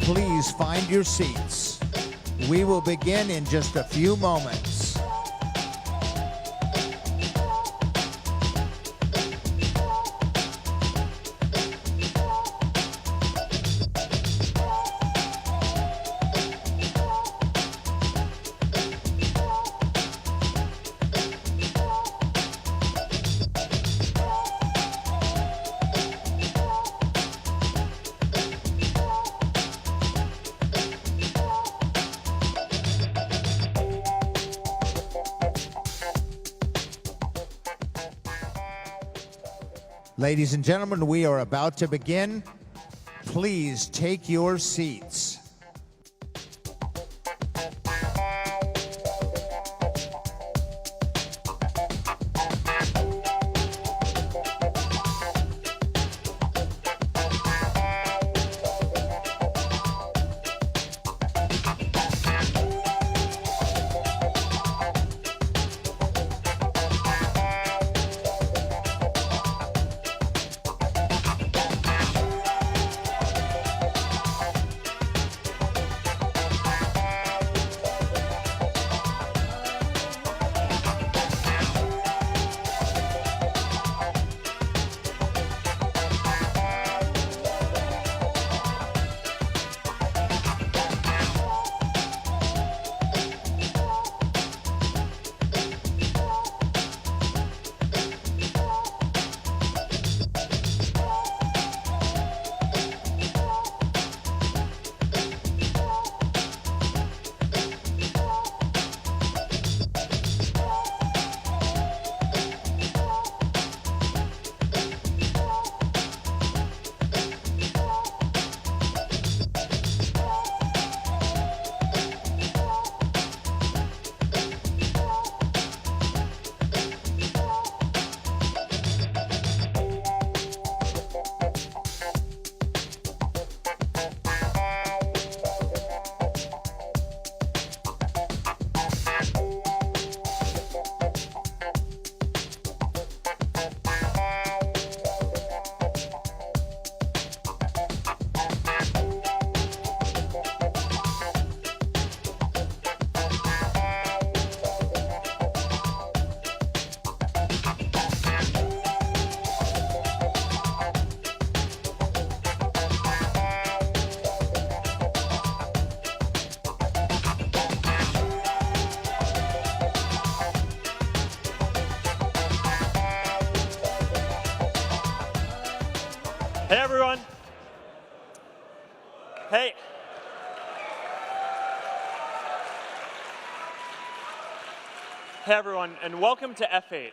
please find your seats. We will begin in just a few moments. Ladies and gentlemen, we are about to begin. Please take your seats. Hey, everyone. Hey. Hey, everyone, and welcome to F8.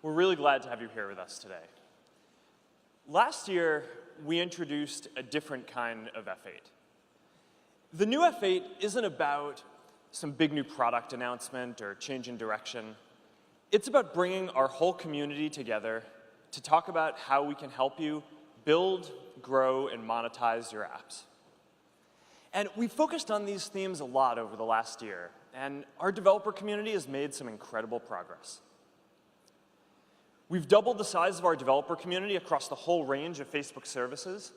We're really glad to have you here with us today. Last year, we introduced a different kind of F8. The new F8 isn't about some big new product announcement or change in direction. It's about bringing our whole community together to talk about how we can help you build, grow, and monetize your apps. And we've focused on these themes a lot over the last year, and our developer community has made some incredible progress. We've doubled the size of our developer community across the whole range of Facebook services.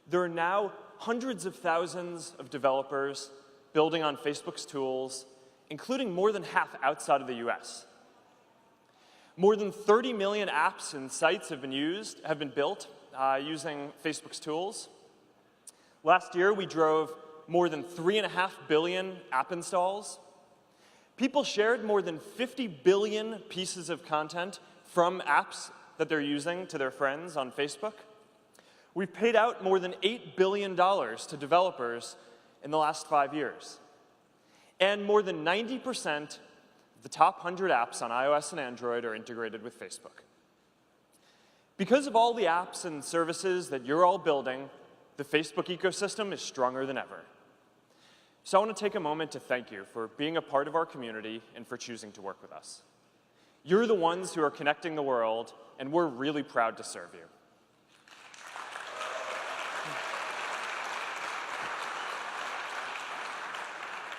There are now hundreds of thousands of developers building on Facebook's tools, including more than half outside of the US. More than 30 million apps and sites have been built using Facebook's tools. Last year, we drove more than 3.5 billion app installs. People shared more than 50 billion pieces of content from apps that they're using to their friends on Facebook. We've paid out more than $8 billion to developers in the last 5 years. And more than 90% the top 100 apps on iOS and Android are integrated with Facebook. Because of all the apps and services that you're all building, the Facebook ecosystem is stronger than ever. So I want to take a moment to thank you for being a part of our community and for choosing to work with us. You're the ones who are connecting the world, and we're really proud to serve you.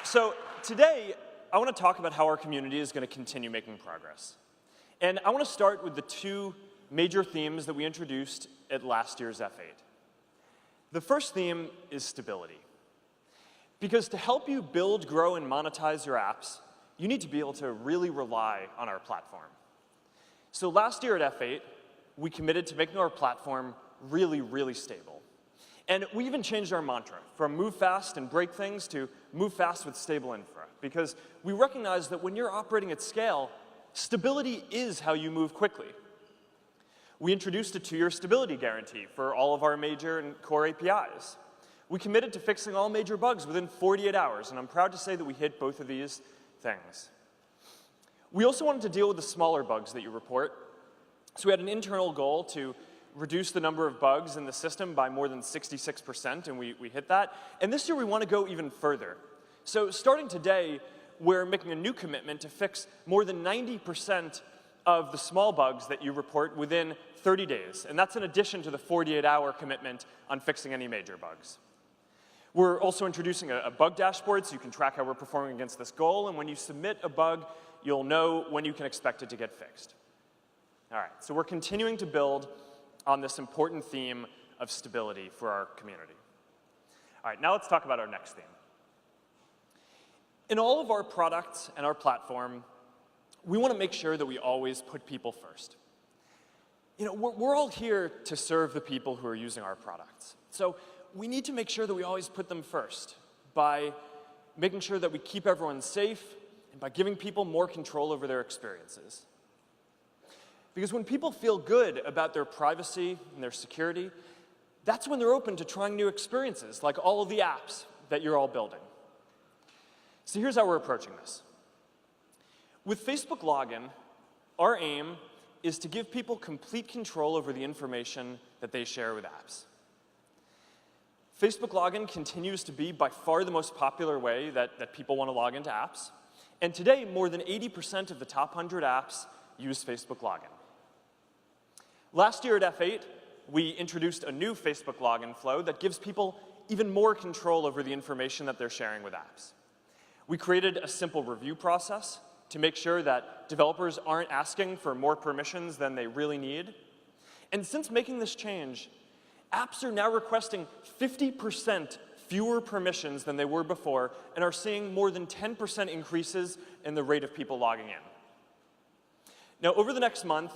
So today, I want to talk about how our community is going to continue making progress. And I want to start with the two major themes that we introduced at last year's F8. The first theme is stability. Because to help you build, grow, and monetize your apps, you need to be able to really rely on our platform. So last year at F8, we committed to making our platform really, really stable. And we even changed our mantra from move fast and break things to move fast with stable infra, because we recognize that when you're operating at scale, stability is how you move quickly. We introduced a 2-year stability guarantee for all of our major and core APIs. We committed to fixing all major bugs within 48 hours, and I'm proud to say that we hit both of these things. We also wanted to deal with the smaller bugs that you report, so we had an internal goal to reduce the number of bugs in the system by more than 66%, and we hit that. And this year we want to go even further. So starting today, we're making a new commitment to fix more than 90% of the small bugs that you report within 30 days, and that's in addition to the 48-hour commitment on fixing any major bugs. We're also introducing a bug dashboard so you can track how we're performing against this goal, and when you submit a bug, you'll know when you can expect it to get fixed. All right, so we're continuing to build on this important theme of stability for our community. All right, now let's talk about our next theme. In all of our products and our platform, we want to make sure that we always put people first. You know, we're all here to serve the people who are using our products. So we need to make sure that we always put them first by making sure that we keep everyone safe and by giving people more control over their experiences. Because when people feel good about their privacy and their security, that's when they're open to trying new experiences, like all of the apps that you're all building. So here's how we're approaching this. With Facebook Login, our aim is to give people complete control over the information that they share with apps. Facebook Login continues to be by far the most popular way that people want to log into apps. And today, more than 80% of the top 100 apps use Facebook Login. Last year at F8, we introduced a new Facebook Login flow that gives people even more control over the information that they're sharing with apps. We created a simple review process to make sure that developers aren't asking for more permissions than they really need. And since making this change, apps are now requesting 50% fewer permissions than they were before and are seeing more than 10% increases in the rate of people logging in. Now, over the next month,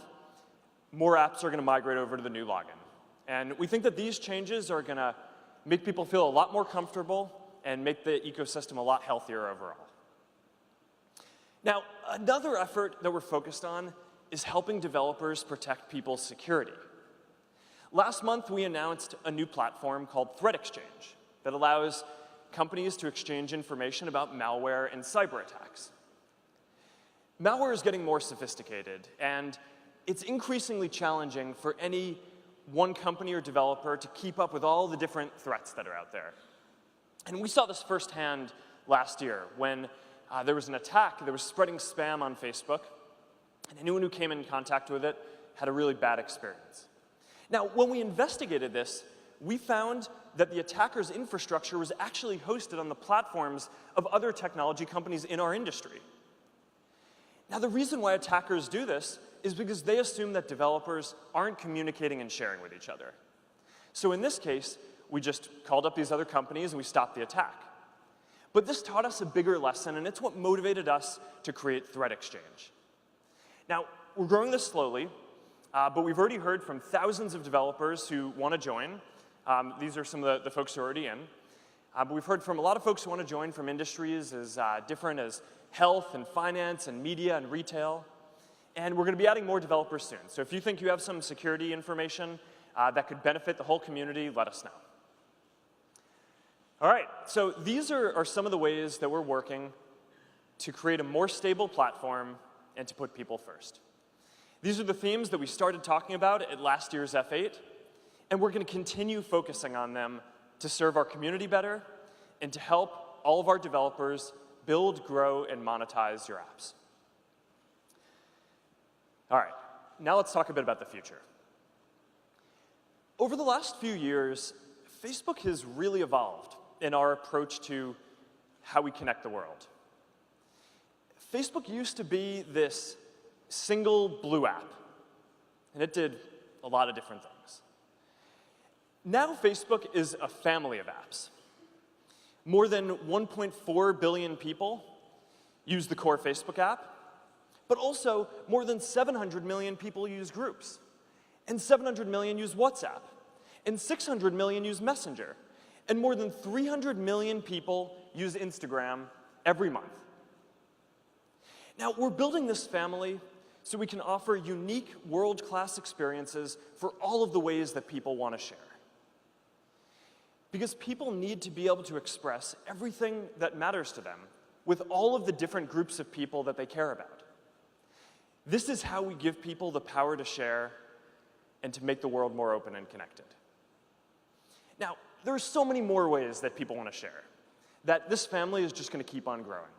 more apps are going to migrate over to the new login. And we think that these changes are going to make people feel a lot more comfortable and make the ecosystem a lot healthier overall. Now, another effort that we're focused on is helping developers protect people's security. Last month, we announced a new platform called Threat Exchange that allows companies to exchange information about malware and cyber attacks. Malware is getting more sophisticated, and it's increasingly challenging for any one company or developer to keep up with all the different threats that are out there. And we saw this firsthand last year when there was an attack that was spreading spam on Facebook, and anyone who came in contact with it had a really bad experience. Now, when we investigated this, we found that the attacker's infrastructure was actually hosted on the platforms of other technology companies in our industry. Now, the reason why attackers do this is because they assume that developers aren't communicating and sharing with each other. So in this case, we just called up these other companies and we stopped the attack. But this taught us a bigger lesson, and it's what motivated us to create Threat Exchange. Now, we're growing this slowly, but we've already heard from thousands of developers who want to join. These are some of the folks who are already in. But we've heard from a lot of folks who want to join from industries as different as health and finance and media and retail. And we're going to be adding more developers soon. So if you think you have some security information that could benefit the whole community, let us know. All right, so these are some of the ways that we're working to create a more stable platform and to put people first. These are the themes that we started talking about at last year's F8, and we're going to continue focusing on them to serve our community better and to help all of our developers build, grow, and monetize your apps. All right, now let's talk a bit about the future. Over the last few years, Facebook has really evolved in our approach to how we connect the world. Facebook used to be this single blue app, and it did a lot of different things. Now Facebook is a family of apps. More than 1.4 billion people use the core Facebook app, but also more than 700 million people use Groups, and 700 million use WhatsApp, and 600 million use Messenger, and more than 300 million people use Instagram every month. Now, we're building this family so we can offer unique, world-class experiences for all of the ways that people want to share. Because people need to be able to express everything that matters to them with all of the different groups of people that they care about. This is how we give people the power to share and to make the world more open and connected. Now, there are so many more ways that people want to share, that this family is just going to keep on growing.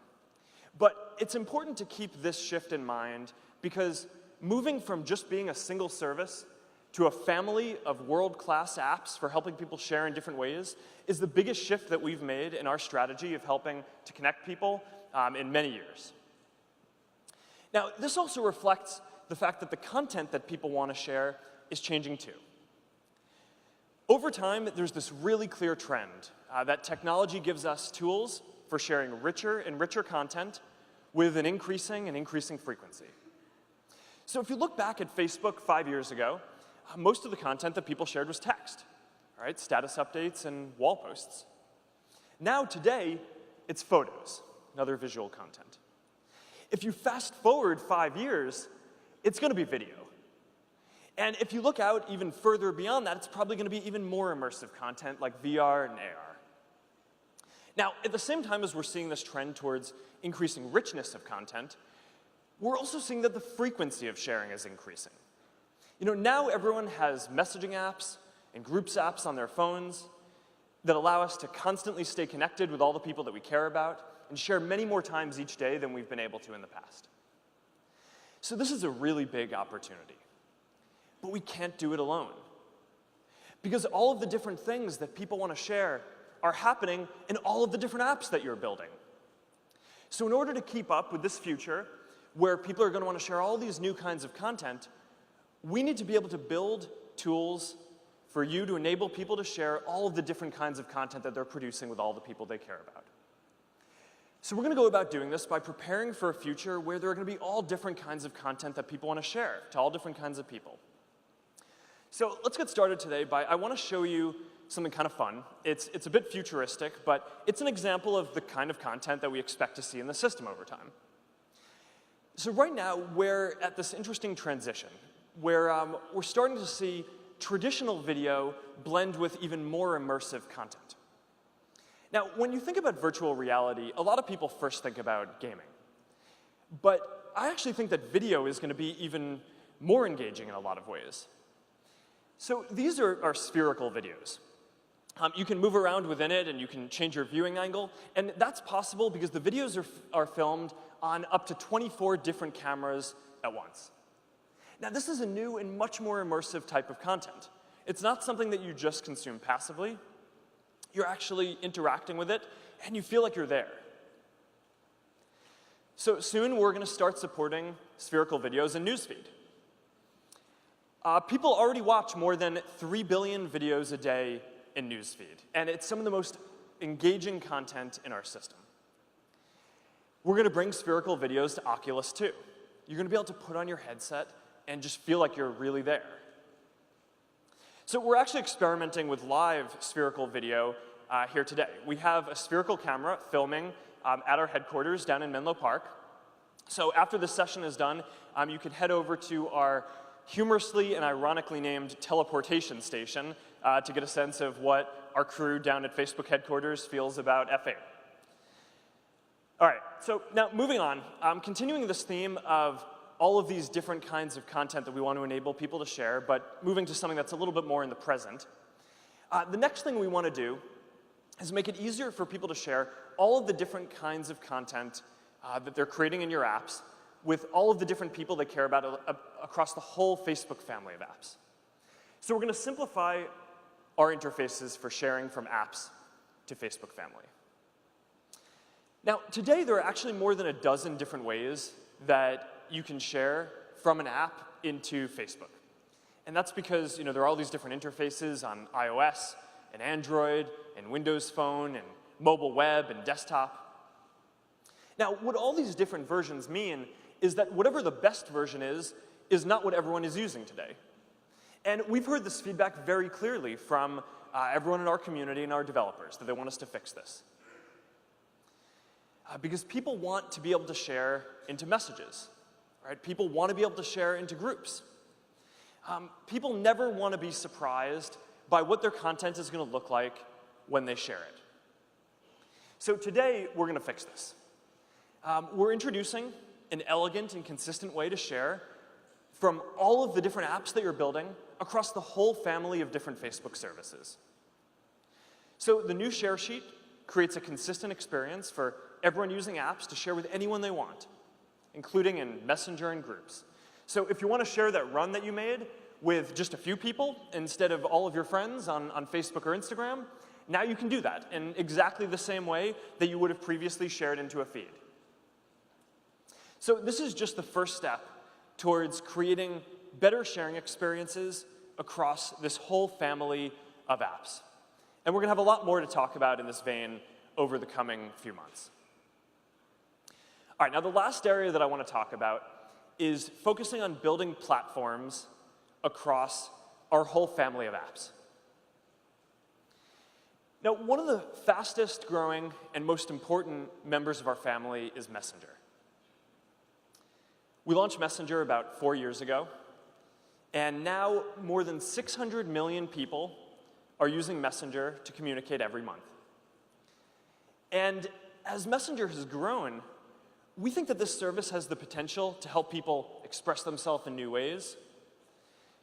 But it's important to keep this shift in mind because moving from just being a single service to a family of world-class apps for helping people share in different ways is the biggest shift that we've made in our strategy of helping to connect people in many years. Now, this also reflects the fact that the content that people want to share is changing too. Over time, there's this really clear trend that technology gives us tools for sharing richer and richer content with an increasing frequency. So if you look back at Facebook 5 years ago, most of the content that people shared was text, right? Status updates and wall posts. Now, today, it's photos and other visual content. If you fast forward 5 years, it's going to be video. And if you look out even further beyond that, it's probably going to be even more immersive content like VR and AR. Now, at the same time as we're seeing this trend towards increasing richness of content, we're also seeing that the frequency of sharing is increasing. You know, now everyone has messaging apps and Groups apps on their phones that allow us to constantly stay connected with all the people that we care about and share many more times each day than we've been able to in the past. So this is a really big opportunity. But we can't do it alone. Because all of the different things that people want to share are happening in all of the different apps that you're building. So in order to keep up with this future, where people are going to want to share all these new kinds of content, we need to be able to build tools for you to enable people to share all of the different kinds of content that they're producing with all the people they care about. So we're going to go about doing this by preparing for a future where there are going to be all different kinds of content that people want to share to all different kinds of people. So let's get started today by, I want to show you something kind of fun. It's a bit futuristic, but it's an example of the kind of content that we expect to see in the system over time. So right now, we're at this interesting transition where we're starting to see traditional video blend with even more immersive content. Now, when you think about virtual reality, a lot of people first think about gaming. But I actually think that video is going to be even more engaging in a lot of ways. So these are spherical videos. You can move around within it, and you can change your viewing angle. And that's possible because the videos are filmed on up to 24 different cameras at once. Now, this is a new and much more immersive type of content. It's not something that you just consume passively. You're actually interacting with it, and you feel like you're there. So soon, we're going to start supporting spherical videos in Newsfeed. People already watch more than 3 billion videos a day in Newsfeed, and it's some of the most engaging content in our system. We're going to bring spherical videos to Oculus too. You're going to be able to put on your headset and just feel like you're really there. So we're actually experimenting with live spherical video here today. We have a spherical camera filming at our headquarters down in Menlo Park. So after this session is done, you can head over to our humorously and ironically named teleportation station to get a sense of what our crew down at Facebook headquarters feels about F8. All right, so now moving on, continuing this theme of all of these different kinds of content that we want to enable people to share, but moving to something that's a little bit more in the present. The next thing we want to do is make it easier for people to share all of the different kinds of content that they're creating in your apps with all of the different people they care about across the whole Facebook family of apps. So we're going to simplify our interfaces for sharing from apps to Facebook family. Now, today there are actually more than a dozen different ways that you can share from an app into Facebook. And that's because there are all these different interfaces on iOS and Android and Windows Phone and mobile web and desktop. Now, what all these different versions mean is that whatever the best version is not what everyone is using today. And we've heard this feedback very clearly from everyone in our community and our developers, that they want us to fix this. Because people want to be able to share into messages, right? People want to be able to share into groups. People never want to be surprised by what their content is going to look like when they share it. So today, we're going to fix this. We're introducing an elegant and consistent way to share from all of the different apps that you're building across the whole family of different Facebook services. So the new share sheet creates a consistent experience for everyone using apps to share with anyone they want, including in Messenger and groups. So if you want to share that run that you made with just a few people instead of all of your friends on Facebook or Instagram, now you can do that in exactly the same way that you would have previously shared into a feed. So this is just the first step towards creating better sharing experiences across this whole family of apps. And we're going to have a lot more to talk about in this vein over the coming few months. All right, now the last area that I want to talk about is focusing on building platforms across our whole family of apps. Now, one of the fastest growing and most important members of our family is Messenger. We launched Messenger about 4 years ago, and now more than 600 million people are using Messenger to communicate every month. And as Messenger has grown, we think that this service has the potential to help people express themselves in new ways,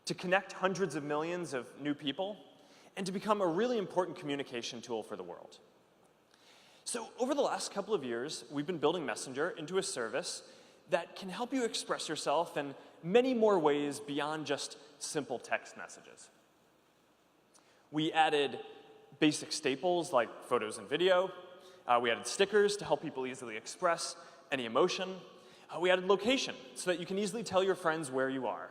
to connect hundreds of millions of new people, and to become a really important communication tool for the world. So over the last couple of years, we've been building Messenger into a service that can help you express yourself in many more ways beyond just simple text messages. We added basic staples like photos and video. We added stickers to help people easily express any emotion. We added location so that you can easily tell your friends where you are.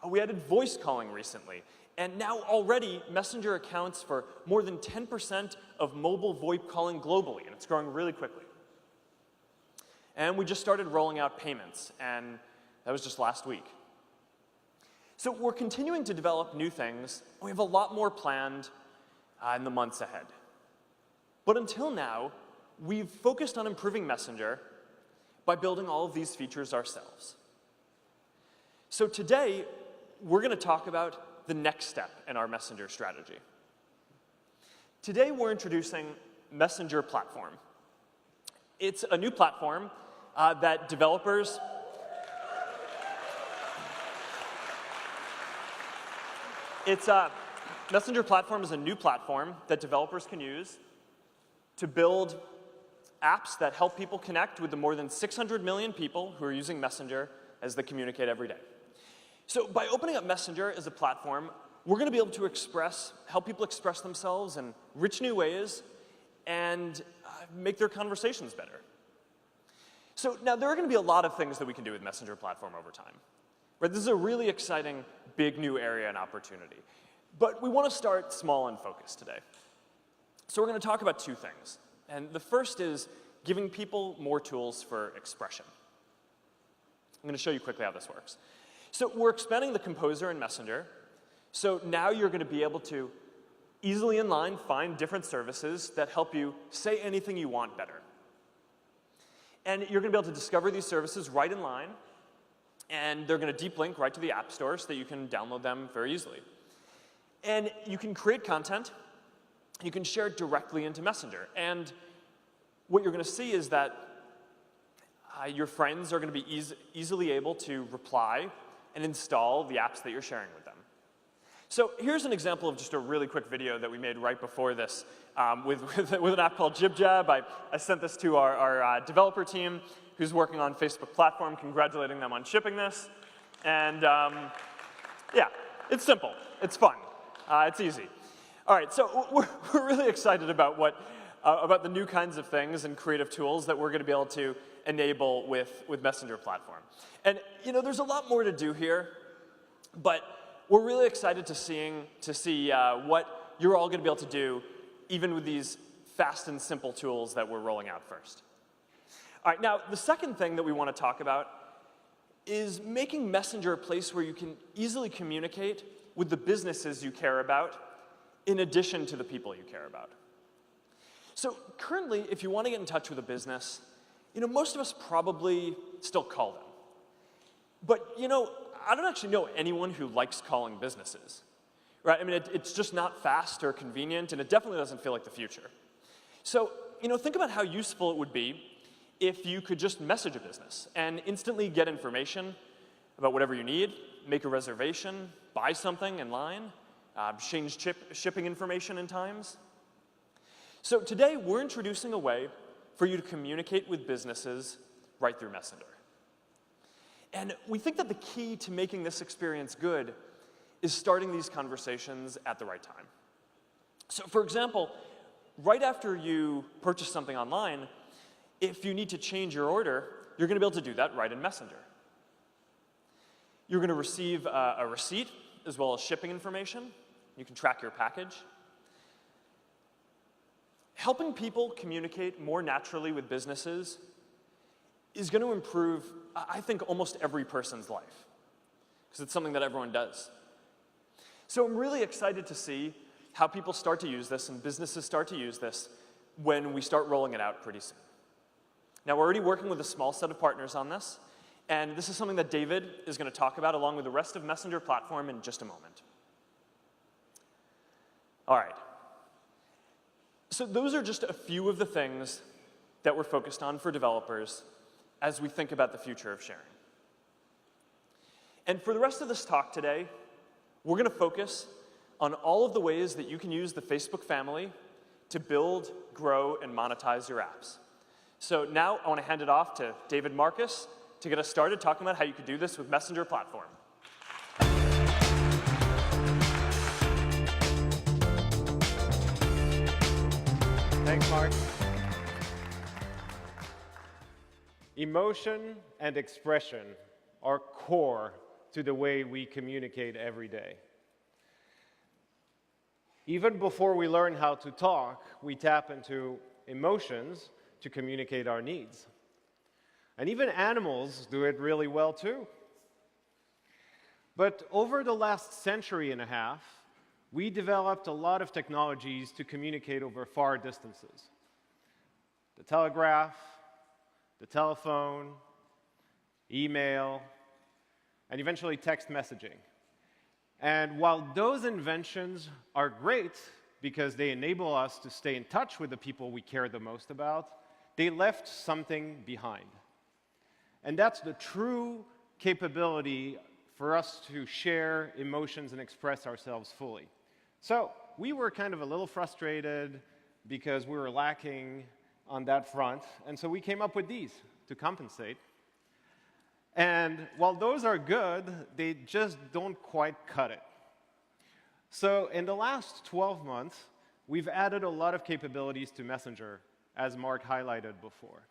We added voice calling recently. And now already, Messenger accounts for more than 10% of mobile VoIP calling globally, and it's growing really quickly. And we just started rolling out payments, and that was just last week. So we're continuing to develop new things, and we have a lot more planned in the months ahead. But until now, we've focused on improving Messenger by building all of these features ourselves. So today, we're going to talk about the next step in our Messenger strategy. Today, we're introducing Messenger Platform. It's a new platform that developers Messenger Platform is a new platform that developers can use to build apps that help people connect with the more than 600 million people who are using Messenger as they communicate every day. So by opening up Messenger as a platform, we're going to be able to help people express themselves in rich new ways and make their conversations better. So now there are going to be a lot of things that we can do with Messenger Platform over time. Right? This is a really exciting, big new area and opportunity. But we want to start small and focused today. So we're going to talk about two things. And the first is giving people more tools for expression. I'm going to show you quickly how this works. So we're expanding the Composer in Messenger. So now you're going to be able to easily inline find different services that help you say anything you want better. And you're going to be able to discover these services right in line, and they're going to deep link right to the App Store so that you can download them very easily. And you can create content. You can share it directly into Messenger. And what you're going to see is that your friends are going to be easily able to reply and install the apps that you're sharing with them. So here's an example of just a really quick video that we made right before this with an app called JibJab. I sent this to our developer team who's working on Facebook Platform, congratulating them on shipping this. And yeah, it's simple. It's fun. It's easy. All right, so we're really excited about about the new kinds of things and creative tools that we're going to be able to enable with Messenger Platform. And there's a lot more to do here, but we're really excited to see what you're all going to be able to do, even with these fast and simple tools that we're rolling out first. All right, now, the second thing that we want to talk about is making Messenger a place where you can easily communicate with the businesses you care about, in addition to the people you care about. So currently, if you want to get in touch with a business, most of us probably still call them. But, I don't actually know anyone who likes calling businesses, right? I mean, it's just not fast or convenient, and it definitely doesn't feel like the future. So, think about how useful it would be if you could just message a business and instantly get information about whatever you need, make a reservation, buy something in line, change shipping information in times. So today, we're introducing a way for you to communicate with businesses right through Messenger. And we think that the key to making this experience good is starting these conversations at the right time. So for example, right after you purchase something online, if you need to change your order, you're going to be able to do that right in Messenger. You're going to receive a receipt as well as shipping information. You can track your package. Helping people communicate more naturally with businesses is going to improve, I think, almost every person's life, because it's something that everyone does. So I'm really excited to see how people start to use this and businesses start to use this when we start rolling it out pretty soon. Now, we're already working with a small set of partners on this, and this is something that David is going to talk about along with the rest of Messenger platform in just a moment. All right. So those are just a few of the things that we're focused on for developers as we think about the future of sharing. And for the rest of this talk today, we're going to focus on all of the ways that you can use the Facebook family to build, grow, and monetize your apps. So now I want to hand it off to David Marcus to get us started talking about how you could do this with Messenger platform. Thanks, Mark. Emotion and expression are core to the way we communicate every day. Even before we learn how to talk, we tap into emotions to communicate our needs. And even animals do it really well too. But over the last century and a half, we developed a lot of technologies to communicate over far distances. The telegraph, the telephone, email, and eventually text messaging. And while those inventions are great because they enable us to stay in touch with the people we care the most about, they left something behind. And that's the true capability for us to share emotions and express ourselves fully. So we were kind of a little frustrated because we were lacking on that front, and so we came up with these to compensate. And while those are good, they just don't quite cut it. So in the last 12 months, we've added a lot of capabilities to Messenger, as Mark highlighted before.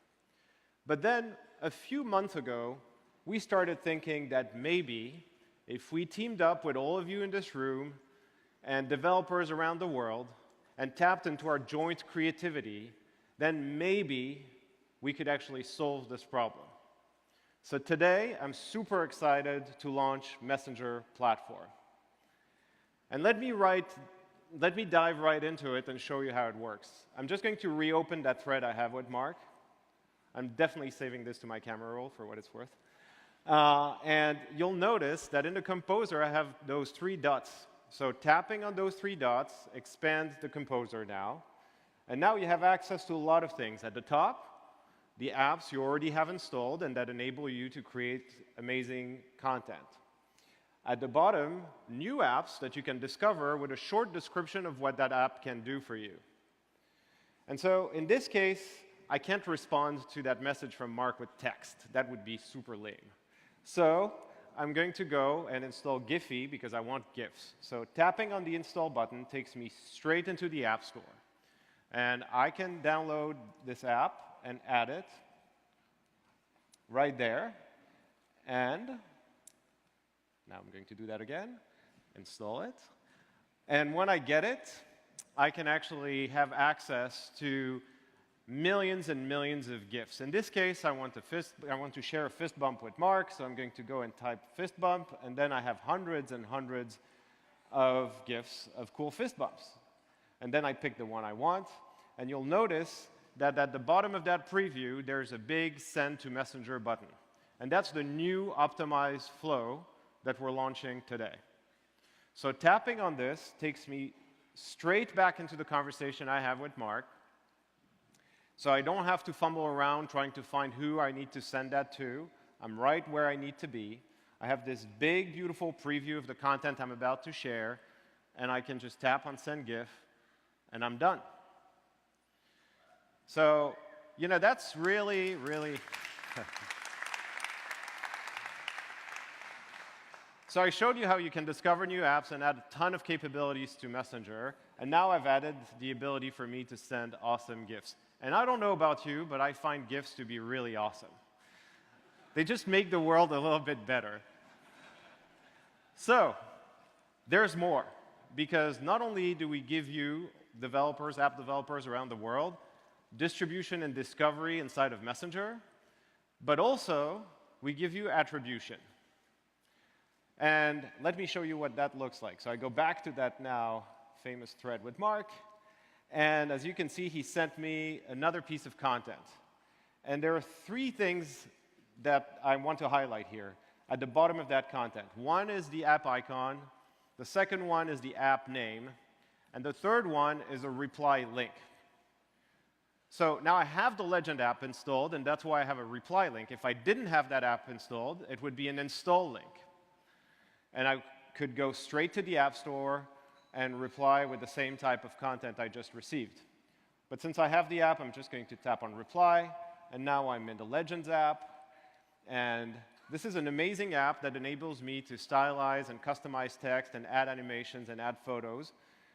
But then, a few months ago, we started thinking that maybe if we teamed up with all of you in this room and developers around the world and tapped into our joint creativity, then maybe we could actually solve this problem. So today, I'm super excited to launch Messenger platform. And let me dive right into it and show you how it works. I'm just going to reopen that thread I have with Mark. I'm definitely saving this to my camera roll for what it's worth. And you'll notice that in the composer, I have those 3 dots. So tapping on those 3 dots expands the composer now. And now you have access to a lot of things. At the top, the apps you already have installed and that enable you to create amazing content. At the bottom, new apps that you can discover with a short description of what that app can do for you. And so in this case, I can't respond to that message from Mark with text. That would be super lame. So I'm going to go and install Giphy because I want GIFs. So tapping on the install button takes me straight into the App Store. And I can download this app and add it right there. And now I'm going to do that again. install it. And when I get it, I can actually have access to millions and millions of GIFs. In this case, I want to share a fist bump with Mark, so I'm going to go and type fist bump, and then I have hundreds and hundreds of GIFs of cool fist bumps. And then I pick the one I want, and you'll notice that at the bottom of that preview, there's a big Send to Messenger button. And that's the new optimized flow that we're launching today. So tapping on this takes me straight back into the conversation I have with Mark. So I don't have to fumble around trying to find who I need to send that to. I'm right where I need to be. I have this big, beautiful preview of the content I'm about to share, and I can just tap on Send GIF, and I'm done. So, you know, that's really, really... So I showed you how you can discover new apps and add a ton of capabilities to Messenger, and now I've added the ability for me to send awesome GIFs. And I don't know about you, but I find GIFs to be really awesome. They just make the world a little bit better. So, there's more, because not only do we give you developers, app developers around the world, distribution and discovery inside of Messenger, but also we give you attribution. And let me show you what that looks like. So I go back to that now famous thread with Mark, and as you can see, he sent me another piece of content. And there are three things that I want to highlight here at the bottom of that content. One is the app icon, the second one is the app name, and the third one is a reply link. So now I have the Legend app installed, and that's why I have a reply link. If I didn't have that app installed, it would be an install link. And I could go straight to the App Store and reply with the same type of content I just received. But since I have the app, I'm just going to tap on Reply, and now I'm in the Legends app. And this is an amazing app that enables me to stylize and customize text and add animations and add photos.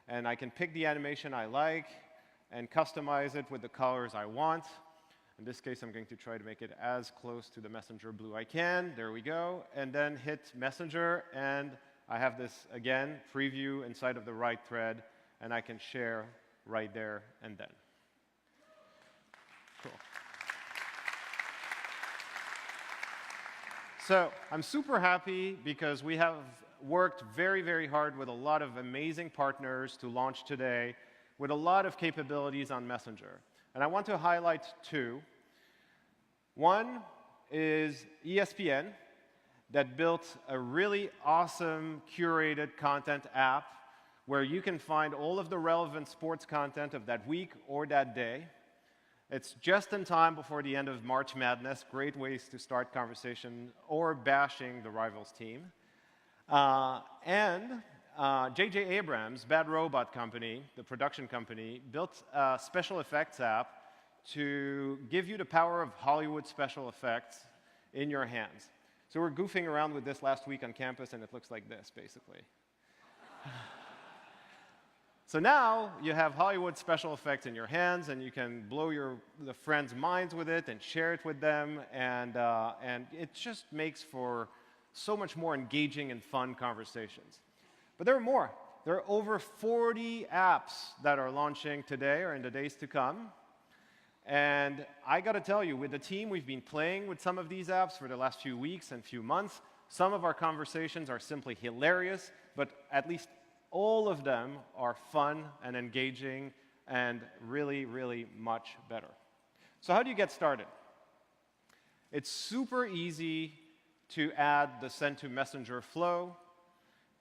And I can pick the animation I like and customize it with the colors I want. In this case, I'm going to try to make it as close to the Messenger blue I can. There we go. And then hit Messenger, and I have this, again, preview inside of the right thread, and I can share right there and then. Cool. So I'm super happy because we have worked very, very hard with a lot of amazing partners to launch today with a lot of capabilities on Messenger. And I want to highlight two. One is ESPN, that built a really awesome curated content app where you can find all of the relevant sports content of that week or that day. It's just in time before the end of March Madness, great ways to start conversation or bashing the rivals team. J.J. Abrams, Bad Robot Company, the production company, built a special effects app to give you the power of Hollywood special effects in your hands. So we're goofing around with this last week on campus, and it looks like this, basically. So now you have Hollywood special effects in your hands, and you can blow the friends' minds with it and share it with them, and it just makes for so much more engaging and fun conversations. But there are more. There are over 40 apps that are launching today or in the days to come. And I got to tell you, with the team, we've been playing with some of these apps for the last few weeks and few months. Some of our conversations are simply hilarious, but at least all of them are fun and engaging and really, really much better. So how do you get started? It's super easy to add the Send to Messenger flow.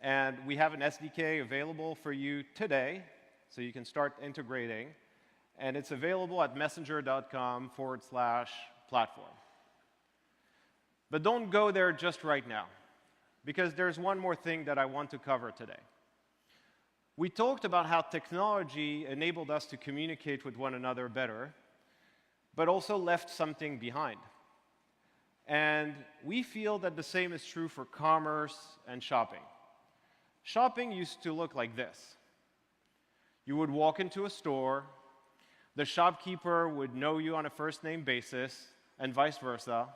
And we have an SDK available for you today, so you can start integrating. And it's available at messenger.com/platform. But don't go there just right now, because there's one more thing that I want to cover today. We talked about how technology enabled us to communicate with one another better, but also left something behind. And we feel that the same is true for commerce and shopping. Shopping used to look like this. You would walk into a store, the shopkeeper would know you on a first-name basis, and vice versa,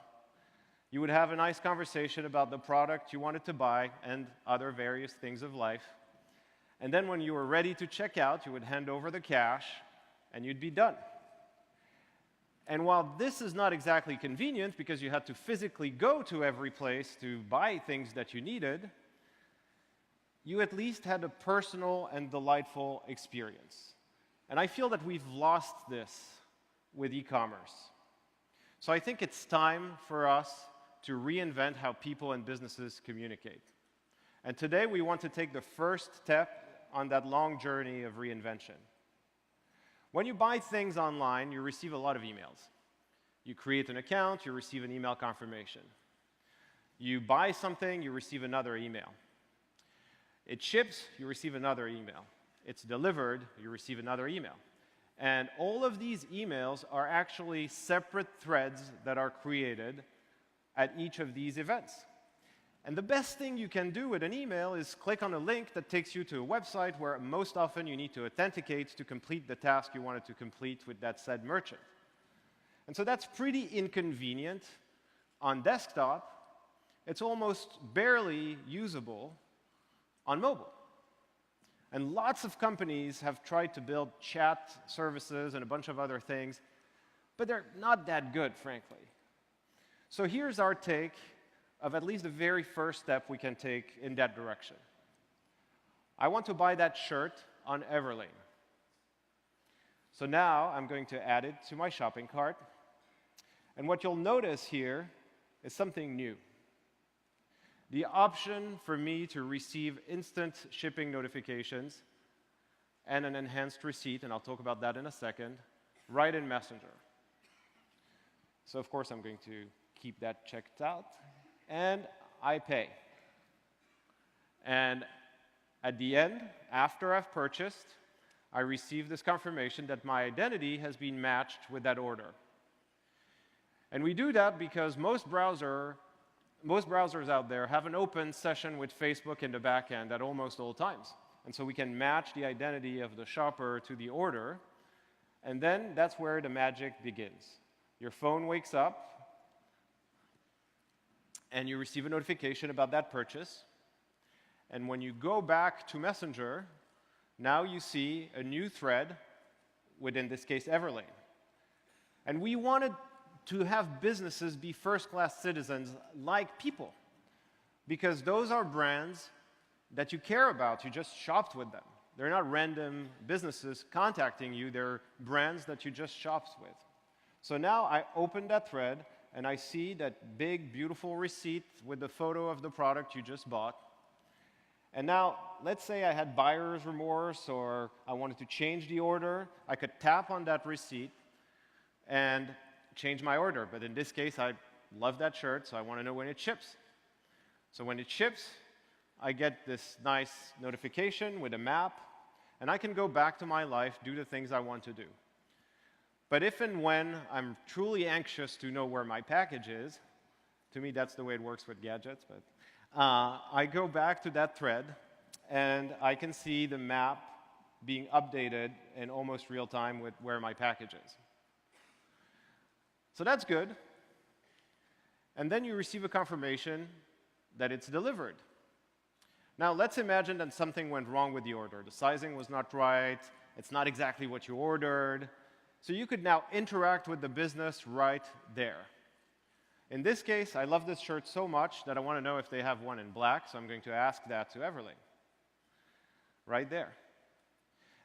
You would have a nice conversation about the product you wanted to buy and other various things of life. And then when you were ready to check out, you would hand over the cash, and you'd be done. And while this is not exactly convenient because you had to physically go to every place to buy things that you needed, you at least had a personal and delightful experience. And I feel that we've lost this with e-commerce. So I think it's time for us to reinvent how people and businesses communicate. And today we want to take the first step on that long journey of reinvention. When you buy things online, you receive a lot of emails. You create an account, you receive an email confirmation. You buy something, you receive another email. It ships, you receive another email. It's delivered, you receive another email. And all of these emails are actually separate threads that are created at each of these events. And the best thing you can do with an email is click on a link that takes you to a website where most often you need to authenticate to complete the task you wanted to complete with that said merchant. And so that's pretty inconvenient on desktop. It's almost barely usable on mobile. And lots of companies have tried to build chat services and a bunch of other things, but they're not that good, frankly. So here's our take of at least the very first step we can take in that direction. I want to buy that shirt on Everlane. So now I'm going to add it to my shopping cart. And what you'll notice here is something new. The option for me to receive instant shipping notifications and an enhanced receipt, and I'll talk about that in a second, right in Messenger. So of course I'm going to keep that checked out, and I pay. And at the end, after I've purchased, I receive this confirmation that my identity has been matched with that order. And we do that because most browsers out there have an open session with Facebook in the back end at almost all times. And so we can match the identity of the shopper to the order, and then that's where the magic begins. Your phone wakes up, and you receive a notification about that purchase. And when you go back to Messenger, now you see a new thread with, in this case, Everlane. And we wanted to have businesses be first-class citizens like people, because those are brands that you care about. You just shopped with them. They're not random businesses contacting you. They're brands that you just shopped with. So now I open that thread, and I see that big, beautiful receipt with the photo of the product you just bought. And now, let's say I had buyer's remorse, or I wanted to change the order. I could tap on that receipt and change my order. But in this case, I love that shirt, so I want to know when it ships. So when it ships, I get this nice notification with a map, and I can go back to my life, do the things I want to do. But if and when I'm truly anxious to know where my package is, to me that's the way it works with gadgets, but I go back to that thread, and I can see the map being updated in almost real time with where my package is. So that's good. And then you receive a confirmation that it's delivered. Now let's imagine that something went wrong with the order. The sizing was not right, it's not exactly what you ordered. So you could now interact with the business right there. In this case, I love this shirt so much that I want to know if they have one in black, so I'm going to ask that to Everlane. Right there.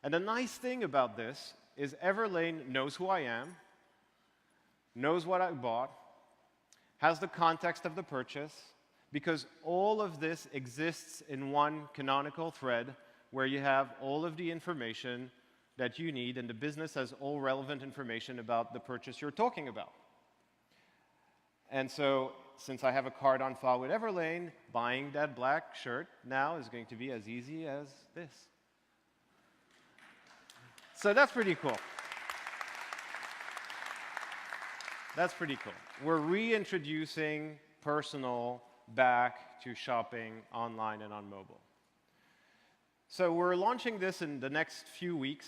And the nice thing about this is Everlane knows who I am, knows what I bought, has the context of the purchase, because all of this exists in one canonical thread where you have all of the information that you need, and the business has all relevant information about the purchase you're talking about. And so, since I have a card on file with Everlane, buying that black shirt now is going to be as easy as this. So that's pretty cool. That's pretty cool. We're reintroducing personal back to shopping online and on mobile. So we're launching this in the next few weeks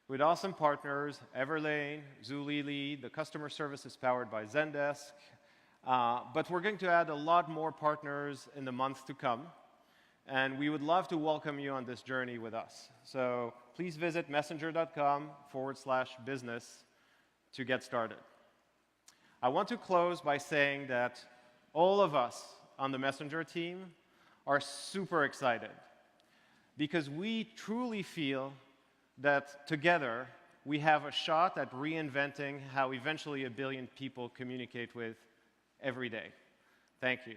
with awesome partners, Everlane, Zulily. The customer service is powered by Zendesk. But we're going to add a lot more partners in the months to come, and we would love to welcome you on this journey with us. So please visit messenger.com/business to get started. I want to close by saying that all of us on the Messenger team are super excited because we truly feel that together we have a shot at reinventing how eventually 1 billion people communicate with every day. Thank you.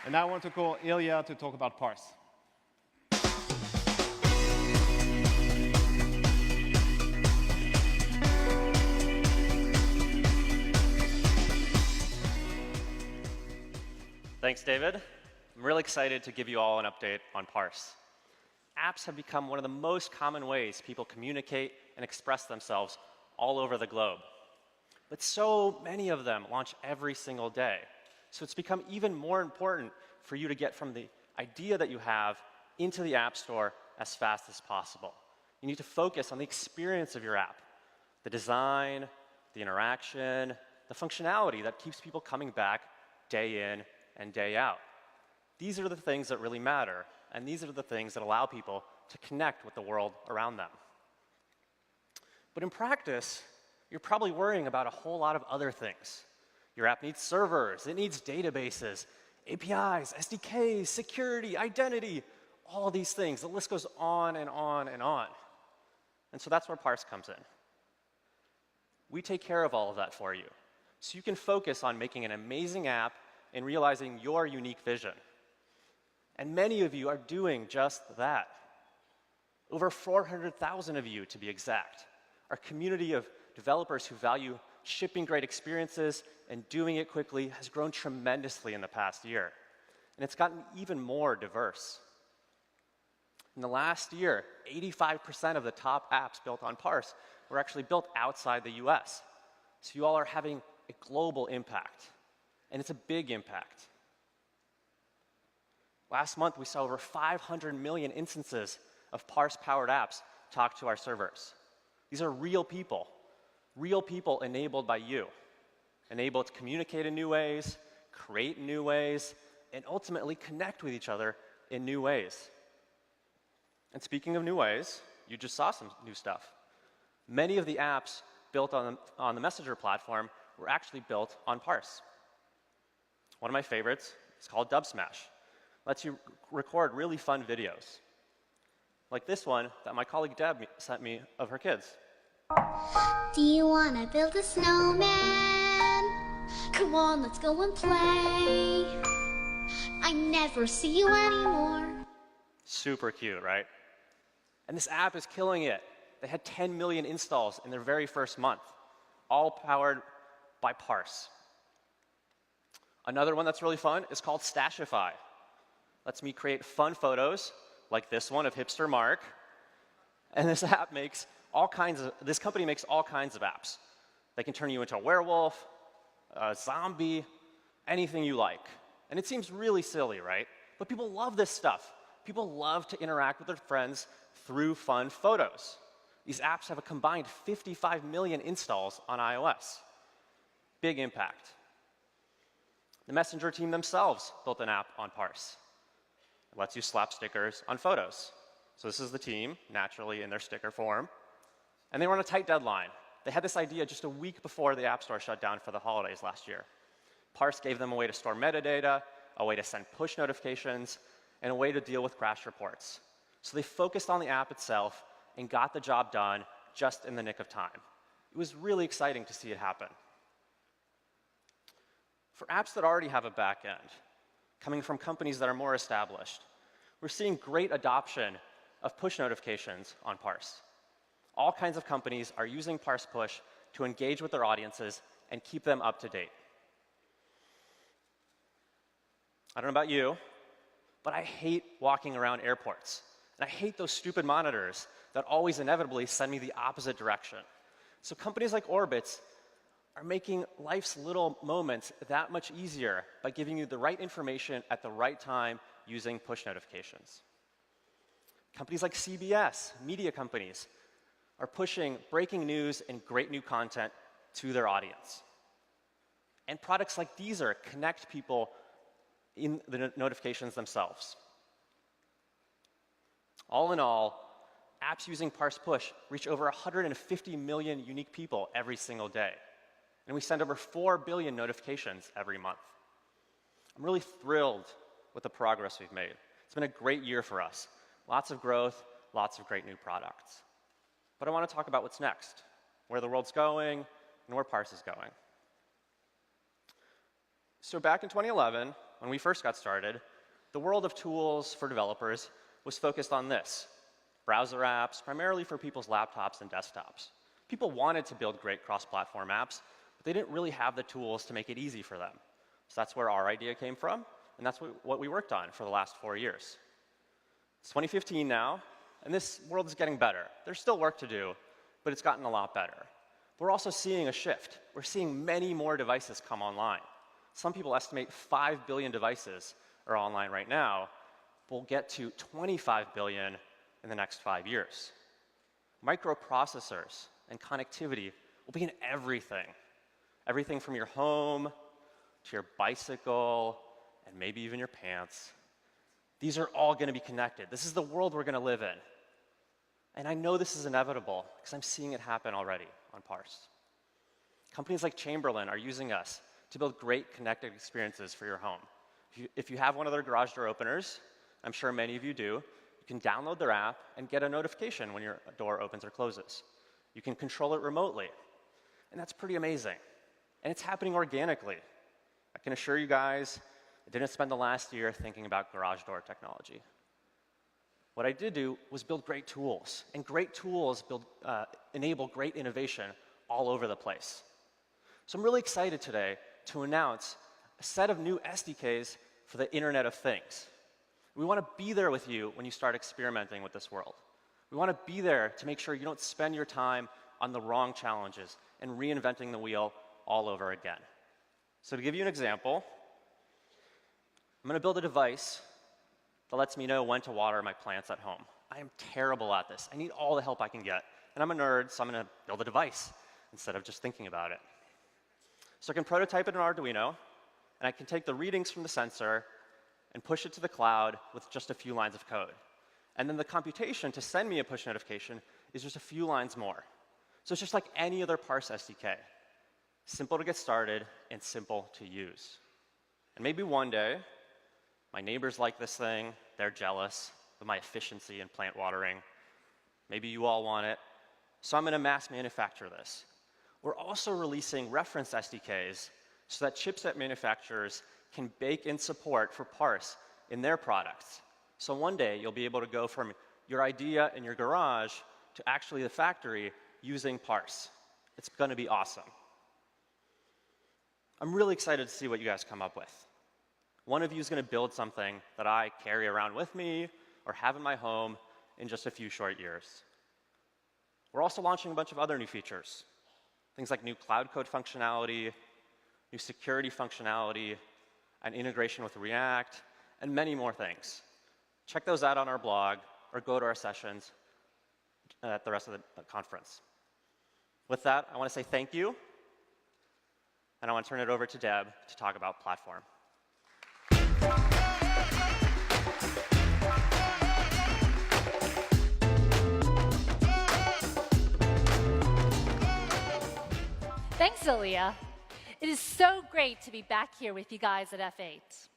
And now I want to call Ilya to talk about Parse. Thanks, David. I'm really excited to give you all an update on Parse. Apps have become one of the most common ways people communicate and express themselves all over the globe. But so many of them launch every single day. So it's become even more important for you to get from the idea that you have into the App Store as fast as possible. You need to focus on the experience of your app, the design, the interaction, the functionality that keeps people coming back day in and day out. These are the things that really matter, and these are the things that allow people to connect with the world around them. But in practice, you're probably worrying about a whole lot of other things. Your app needs servers, it needs databases, APIs, SDKs, security, identity, all these things. The list goes on and on and on. And so that's where Parse comes in. We take care of all of that for you, so you can focus on making an amazing app and realizing your unique vision. And many of you are doing just that. Over 400,000 of you, to be exact. Our community of developers who value shipping great experiences and doing it quickly has grown tremendously in the past year. And it's gotten even more diverse. In the last year, 85% of the top apps built on Parse were actually built outside the US. So you all are having a global impact. And it's a big impact. Last month, we saw over 500 million instances of Parse-powered apps talk to our servers. These are real people enabled by you, enabled to communicate in new ways, create in new ways, and ultimately connect with each other in new ways. And speaking of new ways, you just saw some new stuff. Many of the apps built on the Messenger platform were actually built on Parse. One of my favorites is called Dubsmash. Lets you record really fun videos, like this one that my colleague Deb sent me of her kids. Do you want to build a snowman? Come on, let's go and play. I never see you anymore. Super cute, right? And this app is killing it. They had 10 million installs in their very first month, all powered by Parse. Another one that's really fun is called Stashify. Lets me create fun photos, like this one of hipster Mark. And this company makes all kinds of apps. They can turn you into a werewolf, a zombie, anything you like. And it seems really silly, right? But people love this stuff. People love to interact with their friends through fun photos. These apps have a combined 55 million installs on iOS. Big impact. The Messenger team themselves built an app on Parse. It lets you slap stickers on photos. So this is the team, naturally in their sticker form. And they were on a tight deadline. They had this idea just a week before the App Store shut down for the holidays last year. Parse gave them a way to store metadata, a way to send push notifications, and a way to deal with crash reports. So they focused on the app itself and got the job done just in the nick of time. It was really exciting to see it happen. For apps that already have a back end, coming from companies that are more established, we're seeing great adoption of push notifications on Parse. All kinds of companies are using Parse Push to engage with their audiences and keep them up to date. I don't know about you, but I hate walking around airports. And I hate those stupid monitors that always inevitably send me the opposite direction. So companies like Orbitz are making life's little moments that much easier by giving you the right information at the right time using push notifications. Companies like CBS, media companies, are pushing breaking news and great new content to their audience. And products like Deezer connect people in the notifications themselves. All in all, apps using Parse Push reach over 150 million unique people every single day. And we send over 4 billion notifications every month. I'm really thrilled with the progress we've made. It's been a great year for us. Lots of growth, lots of great new products. But I want to talk about what's next, where the world's going, and where Parse is going. So back in 2011, when we first got started, the world of tools for developers was focused on this: browser apps, primarily for people's laptops and desktops. People wanted to build great cross-platform apps, but they didn't really have the tools to make it easy for them. So that's where our idea came from, and that's what we worked on for the last 4 years. It's 2015 now, and this world is getting better. There's still work to do, but it's gotten a lot better. We're also seeing a shift. We're seeing many more devices come online. Some people estimate 5 billion devices are online right now. We'll get to 25 billion in the next 5 years. Microprocessors and connectivity will be in everything. Everything from your home to your bicycle and maybe even your pants. These are all going to be connected. This is the world we're going to live in. And I know this is inevitable because I'm seeing it happen already on Parse. Companies like Chamberlain are using us to build great connected experiences for your home. If you have one of their garage door openers, I'm sure many of you do, you can download their app and get a notification when your door opens or closes. You can control it remotely. And that's pretty amazing. And it's happening organically. I can assure you guys, I didn't spend the last year thinking about garage door technology. What I did do was build great tools, and great tools enable great innovation all over the place. So I'm really excited today to announce a set of new SDKs for the Internet of Things. We want to be there with you when you start experimenting with this world. We want to be there to make sure you don't spend your time on the wrong challenges and reinventing the wheel all over again. So to give you an example, I'm going to build a device that lets me know when to water my plants at home. I am terrible at this. I need all the help I can get. And I'm a nerd, so I'm going to build a device instead of just thinking about it. So I can prototype it in Arduino, and I can take the readings from the sensor and push it to the cloud with just a few lines of code. And then the computation to send me a push notification is just a few lines more. So it's just like any other Parse SDK. Simple to get started and simple to use. And maybe one day, my neighbors like this thing, they're jealous of my efficiency in plant watering. Maybe you all want it. So I'm going to mass manufacture this. We're also releasing reference SDKs so that chipset manufacturers can bake in support for Parse in their products. So one day, you'll be able to go from your idea in your garage to actually the factory using Parse. It's going to be awesome. I'm really excited to see what you guys come up with. One of you is going to build something that I carry around with me or have in my home in just a few short years. We're also launching a bunch of other new features. Things like new cloud code functionality, new security functionality, and integration with React, and many more things. Check those out on our blog or go to our sessions at the rest of the conference. With that, I want to say thank you, and I want to turn it over to Deb to talk about platform. Thanks, Aaliyah. It is so great to be back here with you guys at F8.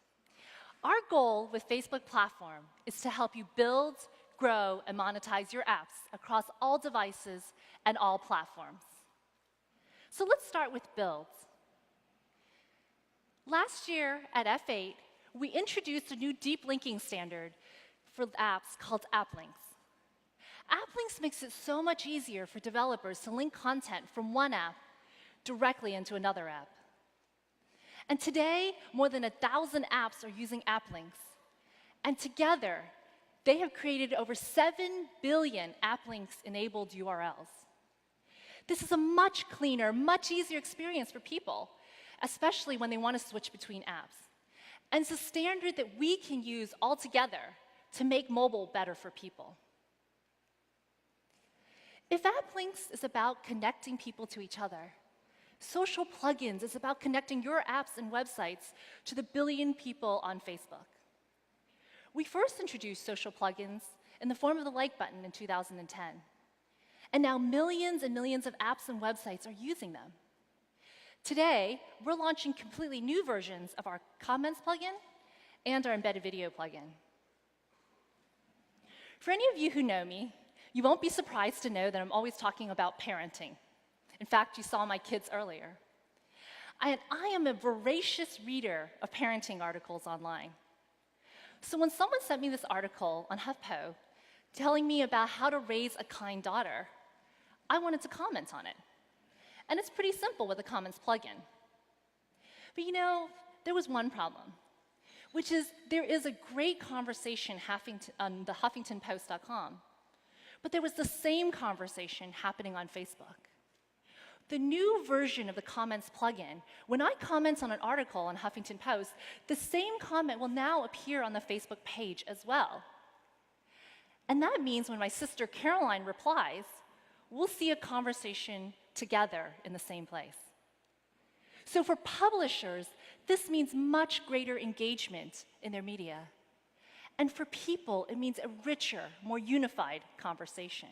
Our goal with Facebook Platform is to help you build, grow, and monetize your apps across all devices and all platforms. So let's start with builds. Last year at F8, we introduced a new deep linking standard for apps called App Links. App Links makes it so much easier for developers to link content from one app directly into another app. And today, more than 1,000 apps are using App Links. And together, they have created over 7 billion App Links-enabled URLs. This is a much cleaner, much easier experience for people, especially when they want to switch between apps. And it's a standard that we can use all together to make mobile better for people. If app links is about connecting people to each other, social plugins is about connecting your apps and websites to the billion people on Facebook. We first introduced social plugins in the form of the like button in 2010. And now millions and millions of apps and websites are using them. Today, we're launching completely new versions of our comments plugin and our embedded video plugin. For any of you who know me, you won't be surprised to know that I'm always talking about parenting. In fact, you saw my kids earlier. I am a voracious reader of parenting articles online. So when someone sent me this article on HuffPo telling me about how to raise a kind daughter, I wanted to comment on it. And it's pretty simple with the comments plugin. But you know, there was one problem, which is there is a great conversation on the HuffingtonPost.com, but there was the same conversation happening on Facebook. The new version of the comments plugin, when I comment on an article on Huffington Post, the same comment will now appear on the Facebook page as well. And that means when my sister Caroline replies, we'll see a conversation together in the same place. So for publishers, this means much greater engagement in their media. And for people, it means a richer, more unified conversation.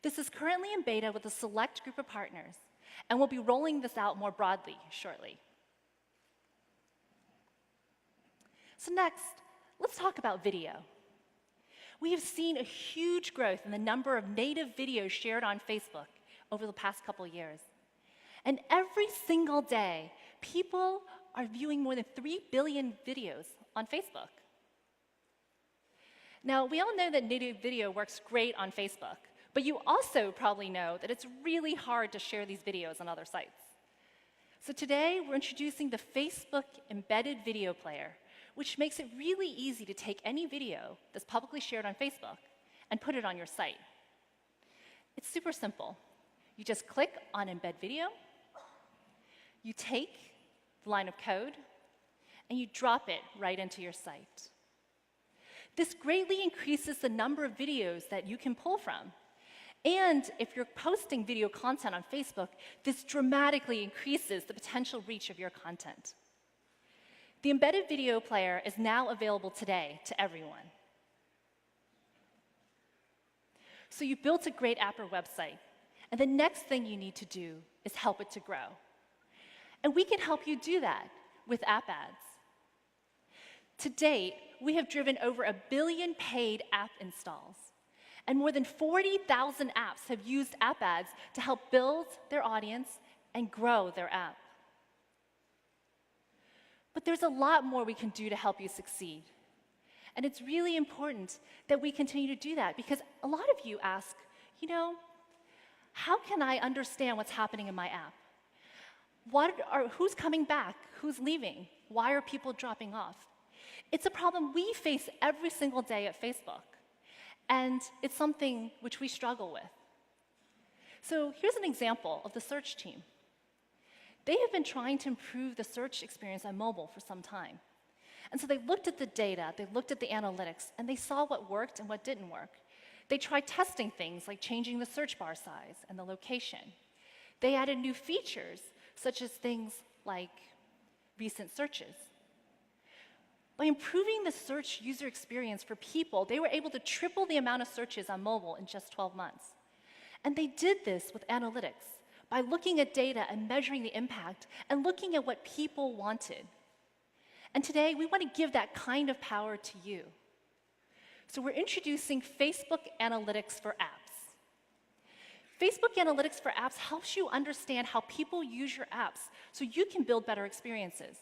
This is currently in beta with a select group of partners, and we'll be rolling this out more broadly shortly. So next, let's talk about video. We have seen a huge growth in the number of native videos shared on Facebook over the past couple years. And every single day, people are viewing more than 3 billion videos on Facebook. Now, we all know that native video works great on Facebook, but you also probably know that it's really hard to share these videos on other sites. So today, we're introducing the Facebook Embedded Video Player, which makes it really easy to take any video that's publicly shared on Facebook and put it on your site. It's super simple. You just click on Embed Video, you take the line of code, and you drop it right into your site. This greatly increases the number of videos that you can pull from. And if you're posting video content on Facebook, this dramatically increases the potential reach of your content. The embedded video player is now available today to everyone. So you built a great app or website, and the next thing you need to do is help it to grow. And we can help you do that with app ads. To date, we have driven over 1 billion paid app installs. And more than 40,000 apps have used app ads to help build their audience and grow their app. But there's a lot more we can do to help you succeed. And it's really important that we continue to do that because a lot of you ask, you know, how can I understand what's happening in my app? Who's coming back? Who's leaving? Why are people dropping off? It's a problem we face every single day at Facebook. And it's something which we struggle with. So here's an example of the search team. They have been trying to improve the search experience on mobile for some time. And so they looked at the data, they looked at the analytics, and they saw what worked and what didn't work. They tried testing things like changing the search bar size and the location. They added new features, such as things like recent searches. By improving the search user experience for people, they were able to triple the amount of searches on mobile in just 12 months. And they did this with analytics, by looking at data and measuring the impact and looking at what people wanted. And today, we want to give that kind of power to you. So we're introducing Facebook Analytics for Apps. Facebook Analytics for Apps helps you understand how people use your apps so you can build better experiences.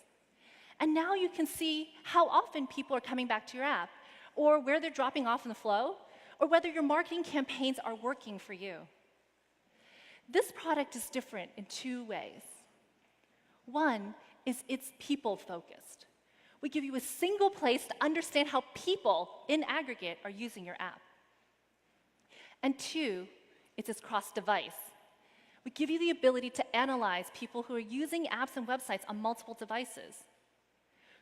And now you can see how often people are coming back to your app, or where they're dropping off in the flow, or whether your marketing campaigns are working for you. This product is different in 2 ways. One is it's people-focused. We give you a single place to understand how people, in aggregate, are using your app. And 2, it's cross-device. We give you the ability to analyze people who are using apps and websites on multiple devices.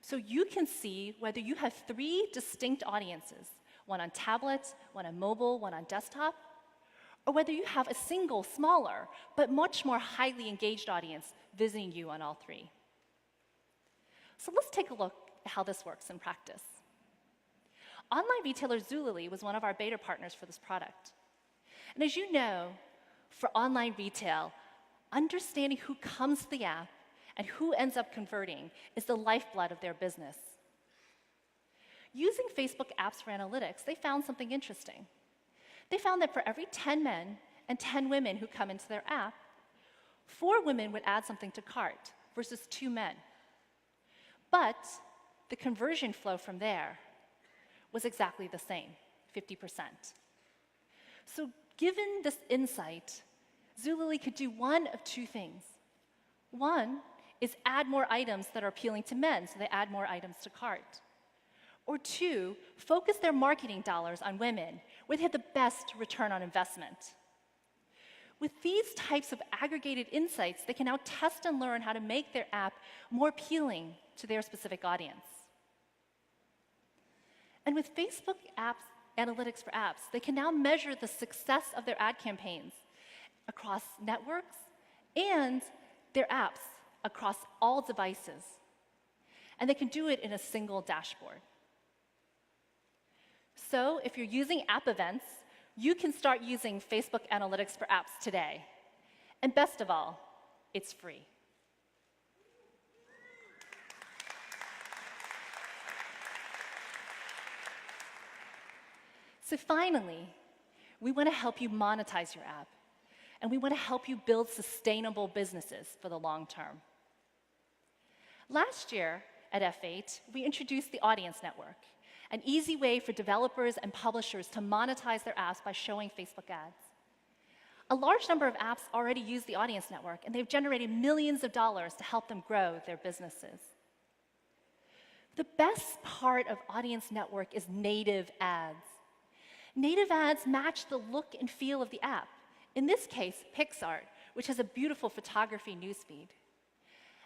So you can see whether you have 3 distinct audiences, one on tablet, one on mobile, one on desktop, or whether you have a single, smaller, but much more highly engaged audience visiting you on all three. So let's take a look at how this works in practice. Online retailer Zulily was one of our beta partners for this product. And as you know, for online retail, understanding who comes to the app and who ends up converting is the lifeblood of their business. Using Facebook apps for analytics, they found something interesting. They found that for every 10 men and 10 women who come into their app, 4 women would add something to cart versus 2 men. But the conversion flow from there was exactly the same, 50%. So given this insight, Zulily could do one of 2 things. One is add more items that are appealing to men, so they add more items to cart. Or 2, focus their marketing dollars on women, where they have the best return on investment. With these types of aggregated insights, they can now test and learn how to make their app more appealing to their specific audience. And with Facebook apps, analytics for apps, they can now measure the success of their ad campaigns across networks and their apps across all devices. And they can do it in a single dashboard. So if you're using app events, you can start using Facebook Analytics for apps today. And best of all, it's free. So finally, we want to help you monetize your app. And we want to help you build sustainable businesses for the long term. Last year at F8, we introduced the Audience Network, an easy way for developers and publishers to monetize their apps by showing Facebook ads. A large number of apps already use the Audience Network, and they've generated millions of dollars to help them grow their businesses. The best part of Audience Network is native ads. Native ads match the look and feel of the app. In this case, PixArt, which has a beautiful photography newsfeed.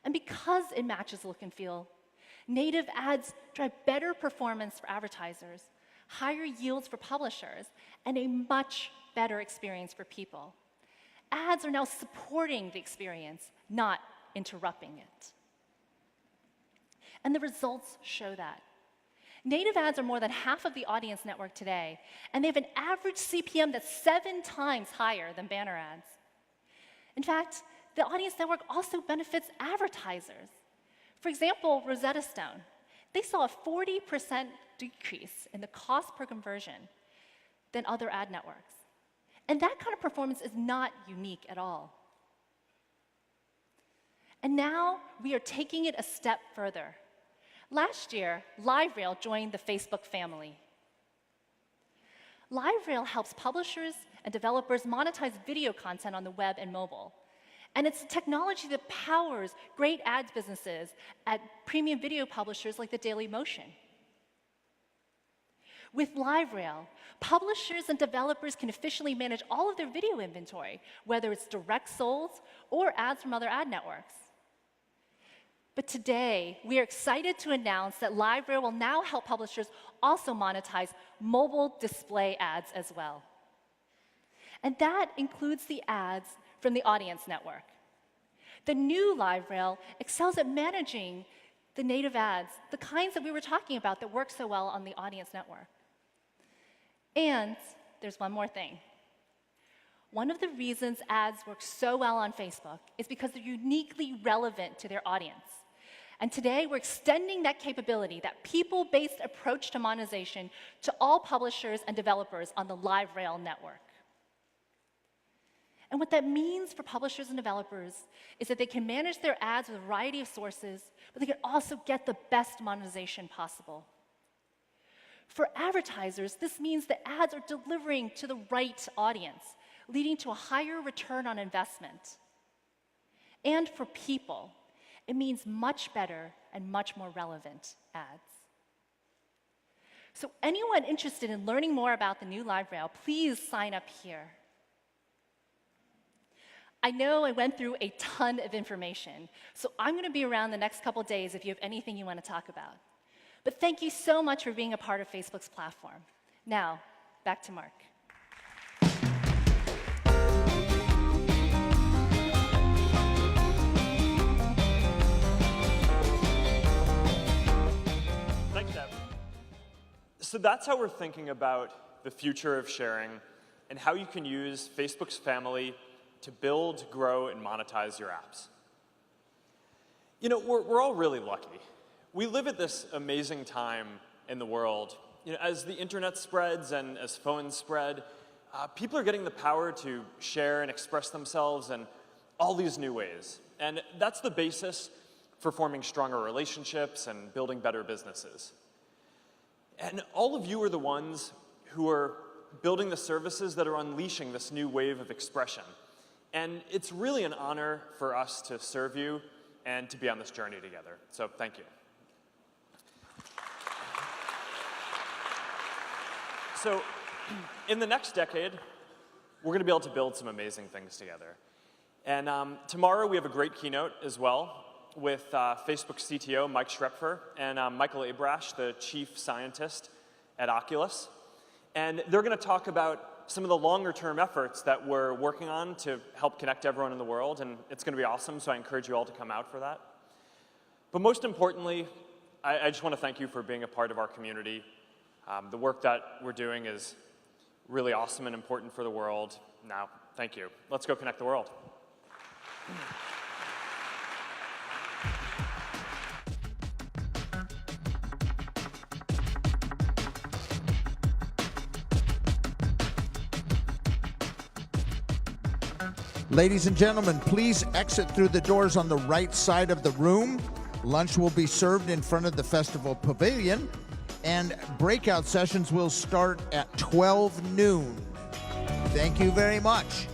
And because it matches look and feel, native ads drive better performance for advertisers, higher yields for publishers, and a much better experience for people. Ads are now supporting the experience, not interrupting it. And the results show that. Native ads are more than half of the Audience Network today, and they have an average CPM that's 7 times higher than banner ads. In fact, the Audience Network also benefits advertisers. For example, Rosetta Stone, they saw a 40% decrease in the cost per conversion than other ad networks. And that kind of performance is not unique at all. And now we are taking it a step further. Last year, LiveRail joined the Facebook family. LiveRail helps publishers and developers monetize video content on the web and mobile. And it's a technology that powers great ads businesses at premium video publishers like the Daily Motion. With LiveRail, publishers and developers can efficiently manage all of their video inventory, whether it's direct sold or ads from other ad networks. But today, we are excited to announce that LiveRail will now help publishers also monetize mobile display ads as well. And that includes the ads from the Audience Network. The new LiveRail excels at managing the native ads, the kinds that we were talking about that work so well on the Audience Network. And there's one more thing. One of the reasons ads work so well on Facebook is because they're uniquely relevant to their audience. And today, we're extending that capability, that people-based approach to monetization, to all publishers and developers on the LiveRail network. And what that means for publishers and developers is that they can manage their ads with a variety of sources, but they can also get the best monetization possible. For advertisers, this means that ads are delivering to the right audience, leading to a higher return on investment. And for people, it means much better and much more relevant ads. So anyone interested in learning more about the new LiveRail, please sign up here. I know I went through a ton of information, so I'm going to be around the next couple days if you have anything you want to talk about. But thank you so much for being a part of Facebook's platform. Now, back to Mark. Thanks, Deb. So that's how we're thinking about the future of sharing and how you can use Facebook's family to build, grow, and monetize your apps. You know, we're all really lucky. We live at this amazing time in the world. You know, as the internet spreads and as phones spread, people are getting the power to share and express themselves in all these new ways. And that's the basis for forming stronger relationships and building better businesses. And all of you are the ones who are building the services that are unleashing this new wave of expression. And it's really an honor for us to serve you and to be on this journey together. So thank you. So in the next decade, we're going to be able to build some amazing things together. And tomorrow we have a great keynote as well with Facebook CTO Mike Schrepfer and Michael Abrash, the chief scientist at Oculus. And they're going to talk about some of the longer-term efforts that we're working on to help connect everyone in the world, and it's going to be awesome, so I encourage you all to come out for that. But most importantly, I just want to thank you for being a part of our community. The work that we're doing is really awesome and important for the world. Now, thank you. Let's go connect the world. Ladies and gentlemen, please exit through the doors on the right side of the room. Lunch will be served in front of the festival pavilion, and breakout sessions will start at 12 noon. Thank you very much.